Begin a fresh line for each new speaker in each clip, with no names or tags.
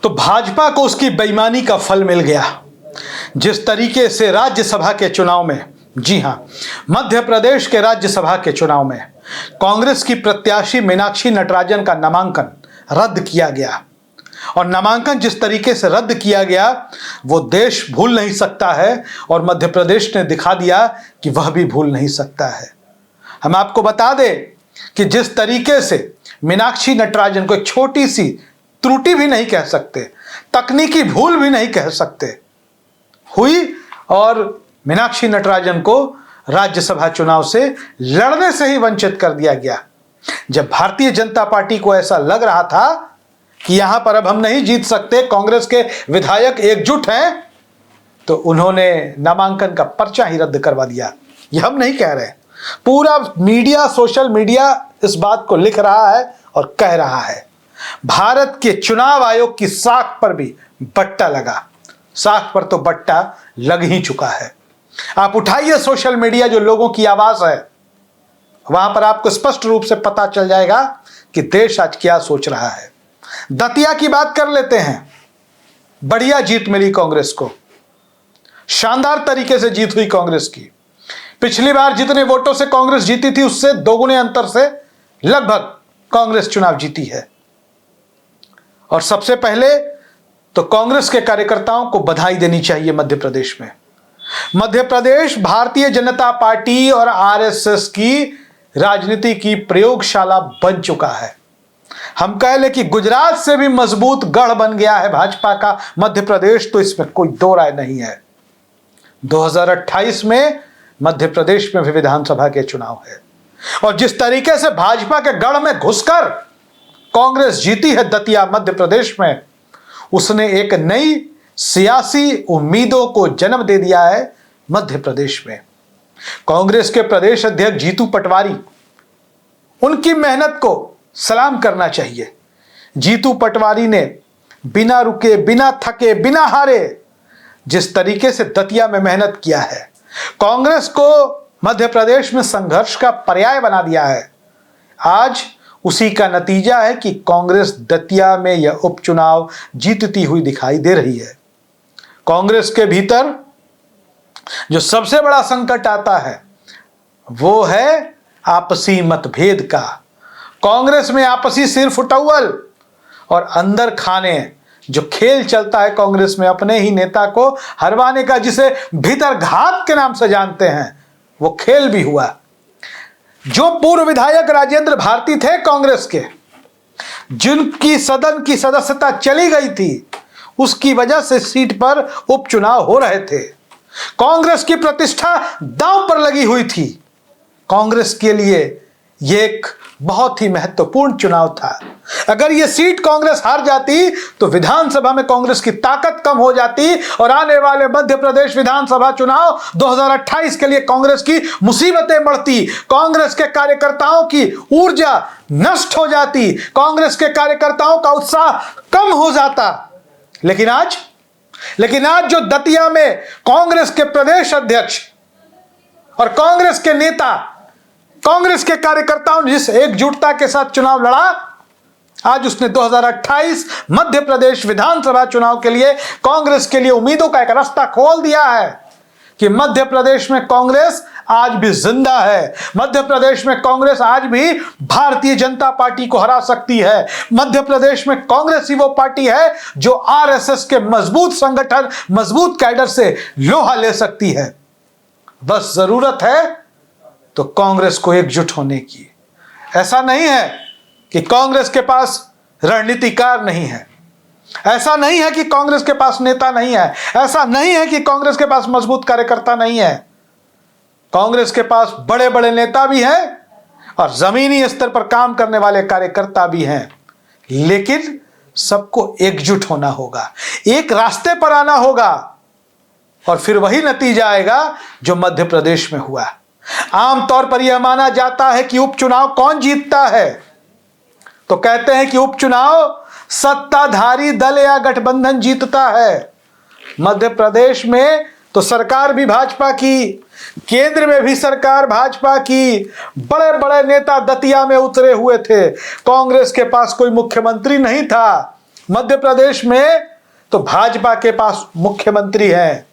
तो भाजपा को उसकी बेईमानी का फल मिल गया। जिस तरीके से राज्यसभा के चुनाव में, जी हां, मध्य प्रदेश के राज्यसभा के चुनाव में कांग्रेस की प्रत्याशी मीनाक्षी नटराजन का नामांकन रद्द किया गया, और नामांकन जिस तरीके से रद्द किया गया वो देश भूल नहीं सकता है, और मध्य प्रदेश ने दिखा दिया कि वह भी भूल नहीं सकता है। हम आपको बता दें कि जिस तरीके से मीनाक्षी नटराजन को एक छोटी सी त्रुटि भी नहीं कह सकते, तकनीकी भूल भी नहीं कह सकते, हुई, और मीनाक्षी नटराजन को राज्यसभा चुनाव से लड़ने से ही वंचित कर दिया गया। जब भारतीय जनता पार्टी को ऐसा लग रहा था कि यहां पर अब हम नहीं जीत सकते, कांग्रेस के विधायक एकजुट हैं, तो उन्होंने नामांकन का पर्चा ही रद्द करवा दिया। यह हम नहीं कह रहे, पूरा मीडिया, सोशल मीडिया इस बात को लिख रहा है और कह रहा है। भारत के चुनाव आयोग की साख पर भी बट्टा लगा, साख पर तो बट्टा लग ही चुका है। आप उठाइए सोशल मीडिया, जो लोगों की आवाज है, वहां पर आपको स्पष्ट रूप से पता चल जाएगा कि देश आज क्या सोच रहा है। दतिया की बात कर लेते हैं। बढ़िया जीत मिली कांग्रेस को, शानदार तरीके से जीत हुई कांग्रेस की। पिछली बार जितने वोटों से कांग्रेस जीती थी उससे दोगुने अंतर से लगभग कांग्रेस चुनाव जीती है। और सबसे पहले तो कांग्रेस के कार्यकर्ताओं को बधाई देनी चाहिए। मध्य प्रदेश भारतीय जनता पार्टी और आरएसएस की राजनीति की प्रयोगशाला बन चुका है। हम कह लें कि गुजरात से भी मजबूत गढ़ बन गया है भाजपा का मध्य प्रदेश, तो इसमें कोई दो राय नहीं है। 2028 में मध्य प्रदेश में भी विधानसभा के चुनाव है, और जिस तरीके से भाजपा के गढ़ में घुसकर कांग्रेस जीती है दतिया मध्य प्रदेश में, उसने एक नई सियासी उम्मीदों को जन्म दे दिया है मध्य प्रदेश में। कांग्रेस के प्रदेश अध्यक्ष जीतू पटवारी, उनकी मेहनत को सलाम करना चाहिए। जीतू पटवारी ने बिना रुके, बिना थके, बिना हारे जिस तरीके से दतिया में मेहनत किया है, कांग्रेस को मध्य प्रदेश में संघर्ष का पर्याय बना दिया है। आज उसी का नतीजा है कि कांग्रेस दतिया में यह उपचुनाव जीतती हुई दिखाई दे रही है। कांग्रेस के भीतर जो सबसे बड़ा संकट आता है वो है आपसी मतभेद का। कांग्रेस में आपसी सिर फुटौल और अंदर खाने जो खेल चलता है कांग्रेस में, अपने ही नेता को हरवाने का, जिसे भीतर घात के नाम से जानते हैं, वो खेल भी हुआ। जो पूर्व विधायक राजेंद्र भारती थे कांग्रेस के, जिनकी सदन की सदस्यता चली गई थी, उसकी वजह से सीट पर उपचुनाव हो रहे थे। कांग्रेस की प्रतिष्ठा दांव पर लगी हुई थी। कांग्रेस के लिए यह एक बहुत ही महत्वपूर्ण चुनाव था। अगर यह सीट कांग्रेस हार जाती तो विधानसभा में कांग्रेस की ताकत कम हो जाती, और आने वाले मध्य प्रदेश विधानसभा चुनाव 2028 के लिए कांग्रेस की मुसीबतें बढ़ती, कांग्रेस के कार्यकर्ताओं की ऊर्जा नष्ट हो जाती, कांग्रेस के कार्यकर्ताओं का उत्साह कम हो जाता। लेकिन आज जो दतिया में कांग्रेस के प्रदेश अध्यक्ष और कांग्रेस के नेता, कांग्रेस के कार्यकर्ताओं ने जिस एकजुटता के साथ चुनाव लड़ा, आज उसने 2028 मध्य प्रदेश विधानसभा चुनाव के लिए कांग्रेस के लिए उम्मीदों का एक रास्ता खोल दिया है कि मध्य प्रदेश में कांग्रेस आज भी जिंदा है। मध्य प्रदेश में कांग्रेस आज भी भारतीय जनता पार्टी को हरा सकती है। मध्य प्रदेश में कांग्रेस ही वो पार्टी है जो आरएसएस के मजबूत संगठन, मजबूत कैडर से लोहा ले सकती है। बस जरूरत है तो कांग्रेस को एकजुट होने की। ऐसा नहीं है कि कांग्रेस के पास रणनीतिकार नहीं है, ऐसा नहीं है कि कांग्रेस के पास नेता नहीं है, ऐसा नहीं है कि कांग्रेस के पास मजबूत कार्यकर्ता नहीं है। कांग्रेस के पास बड़े बड़े नेता भी हैं और जमीनी स्तर पर काम करने वाले कार्यकर्ता भी हैं, लेकिन सबको एकजुट होना होगा, एक रास्ते पर आना होगा, और फिर वही नतीजा आएगा जो मध्य प्रदेश में हुआ। आमतौर पर यह माना जाता है कि उपचुनाव कौन जीतता है, तो कहते हैं कि उपचुनाव सत्ताधारी दल या गठबंधन जीतता है। मध्य प्रदेश में तो सरकार भी भाजपा की, केंद्र में भी सरकार भाजपा की, बड़े बड़े नेता दतिया में उतरे हुए थे। कांग्रेस के पास कोई मुख्यमंत्री नहीं था, मध्य प्रदेश में तो भाजपा के पास मुख्यमंत्री है,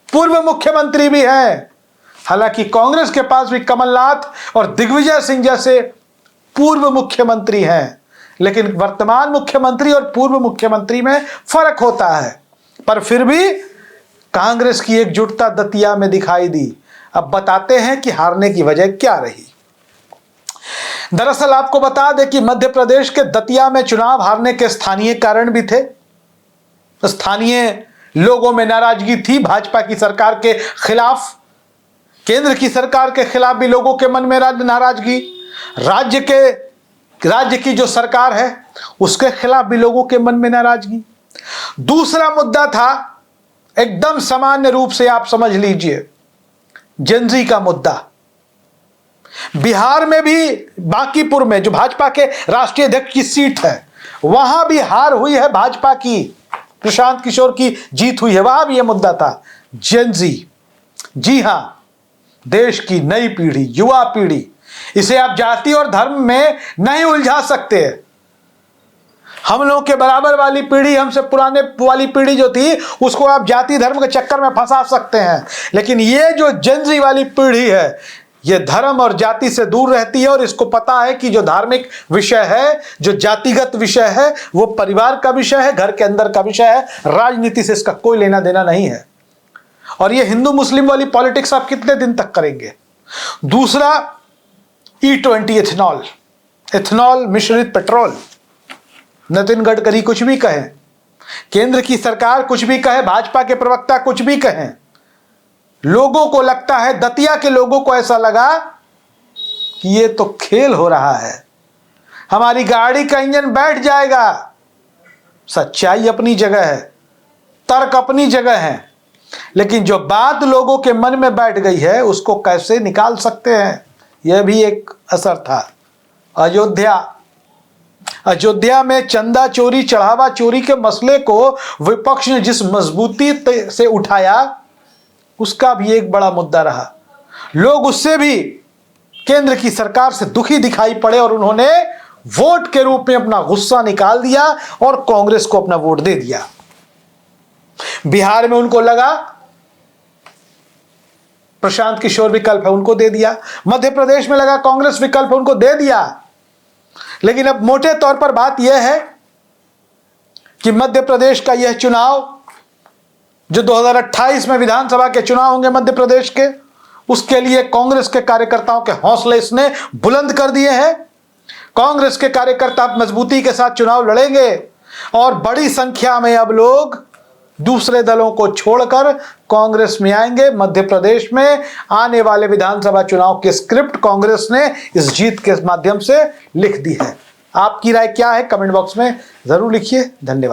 पूर्व मुख्यमंत्री भी है। हालांकि कांग्रेस के पास भी कमलनाथ और दिग्विजय सिंह जैसे पूर्व मुख्यमंत्री हैं, लेकिन वर्तमान मुख्यमंत्री और पूर्व मुख्यमंत्री में फर्क होता है। पर फिर भी कांग्रेस की एकजुटता दतिया में दिखाई दी। अब बताते हैं कि हारने की वजह क्या रही। दरअसल आपको बता दें कि मध्य प्रदेश के दतिया में चुनाव हारने के स्थानीय कारण भी थे। स्थानीय लोगों में नाराजगी थी भाजपा की सरकार के खिलाफ, केंद्र की सरकार के खिलाफ भी लोगों के मन में नाराजगी, राज्य की जो सरकार है उसके खिलाफ भी लोगों के मन में नाराजगी। दूसरा मुद्दा था, एकदम सामान्य रूप से आप समझ लीजिए, जेनजी का मुद्दा। बिहार में भी बांकीपुर में जो भाजपा के राष्ट्रीय अध्यक्ष की सीट है, वहां भी हार हुई है भाजपा की, प्रशांत किशोर की जीत हुई है, वहां भी यह मुद्दा था, जेनजी। जी हां, देश की नई पीढ़ी, युवा पीढ़ी, इसे आप जाति और धर्म में नहीं उलझा सकते। हम लोगों के बराबर वाली पीढ़ी, हमसे पुराने वाली पीढ़ी जो थी, उसको आप जाति धर्म के चक्कर में फंसा सकते हैं, लेकिन ये जो जेनजी वाली पीढ़ी है, ये धर्म और जाति से दूर रहती है और इसको पता है कि जो धार्मिक विषय है, जो जातिगत विषय है, वो परिवार का विषय है, घर के अंदर का विषय है, राजनीति से इसका कोई लेना देना नहीं है। और ये हिंदू मुस्लिम वाली पॉलिटिक्स आप कितने दिन तक करेंगे। दूसरा, E20 इथेनॉल, इथेनॉल मिश्रित पेट्रोल। नितिन गडकरी कुछ भी कहें, केंद्र की सरकार कुछ भी कहे, भाजपा के प्रवक्ता कुछ भी कहें, लोगों को लगता है, दतिया के लोगों को ऐसा लगा कि ये तो खेल हो रहा है, हमारी गाड़ी का इंजन बैठ जाएगा। सच्चाई अपनी जगह है, तर्क अपनी जगह है, लेकिन जो बात लोगों के मन में बैठ गई है उसको कैसे निकाल सकते हैं, यह भी एक असर था। अयोध्या में चंदा चोरी, चढ़ावा चोरी के मसले को विपक्ष ने जिस मजबूती से उठाया, उसका भी एक बड़ा मुद्दा रहा। लोग उससे भी केंद्र की सरकार से दुखी दिखाई पड़े और उन्होंने वोट के रूप में अपना गुस्सा निकाल दिया और कांग्रेस को अपना वोट दे दिया। बिहार में उनको लगा प्रशांत किशोर विकल्प है, उनको दे दिया। मध्य प्रदेश में लगा कांग्रेस विकल्प है, उनको दे दिया। लेकिन अब मोटे तौर पर बात यह है कि मध्य प्रदेश का यह चुनाव, जो 2028 में विधानसभा के चुनाव होंगे मध्य प्रदेश के, उसके लिए कांग्रेस के कार्यकर्ताओं के हौसले इसने बुलंद कर दिए हैं। कांग्रेस के कार्यकर्ता मजबूती के साथ चुनाव लड़ेंगे और बड़ी संख्या में अब लोग दूसरे दलों को छोड़कर कांग्रेस में आएंगे। मध्य प्रदेश में आने वाले विधानसभा चुनाव की स्क्रिप्ट कांग्रेस ने इस जीत के माध्यम से लिख दी है। आपकी राय क्या है, कमेंट बॉक्स में जरूर लिखिए। धन्यवाद।